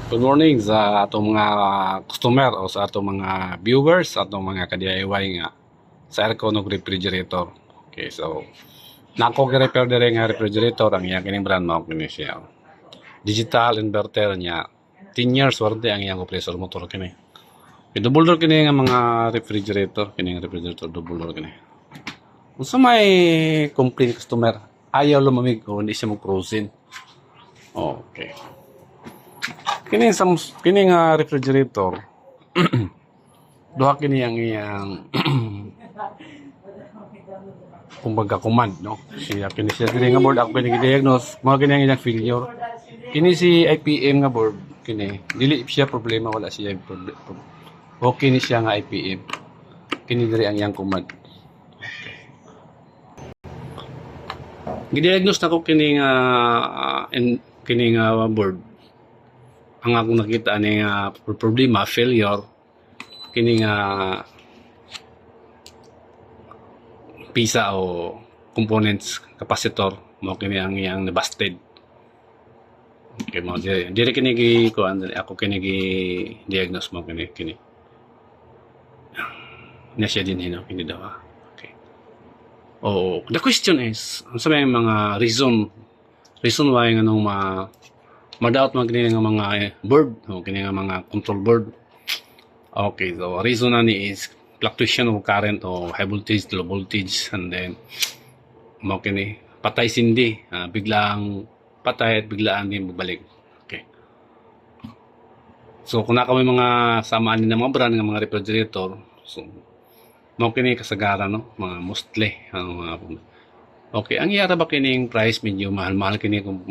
Good morning sa atong mga customer o sa atong mga viewers, sa atong mga ka-DIY nga sa aircon ug refrigerator. Okay, so nako gi-repair dire nga refrigerator ang iyang kining brand mao kini siya. Digital inverter niya 10 years warranty ang iyang compressor motor kini. Double door kini nga mga refrigerator, kini nga refrigerator double door kini. Unsa may complaint customer, ayaw lumamig o hindi siya mag-frozen. Okay. Kini nga refrigerator duha kini ang iyang kumbaga command no kini siya diri nga board ako kini diagnose mo kini ang iyang failure kini si IPM nga board kini dili siya problema wala siya problem okay ni siya nga IPM kini diri ang iyang command gidiagnose nako kini nga kini nga board ang akong nakita ni problema failure kini nga pisa o components capacitor mo kini ang iyang busted. Okay mo dire kini gi kuan ako kini gi diagnose mo kini na siya din hino kini daw. Okay. Oh, the question is unsa may mga reason why nga nung ma-doubt man kini nga mga board o kini nga mga control board. Okay, so reason na ni is fluctuation of current o high voltage, low voltage, and then mo kini patay sindi, biglang patay at biglaan din babalik. Okay. So kung naka may mga samaan din ng mga brand ng mga refrigerator, so mo kini kasagaran no, mga mostly ang mga okay, ang iyara ba kining price medyo mahal-mahal kini kung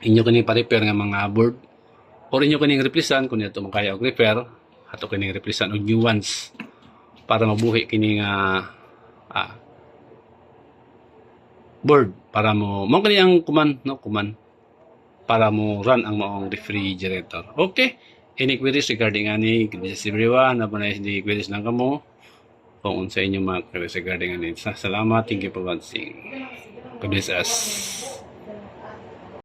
inyo kini pa-repair nga mga board or inyo kini replacean kung ito makaya og repair ato kini replacean og new ones para mabuhi kini nga board para mo kini ang command no command para mo run ang maong refrigerator. Okay, any queries regarding ani greetings everyone na panay di queries lang kamo kung unsa inyo mga queries regarding ani. Salamat, thank you for watching. God bless us.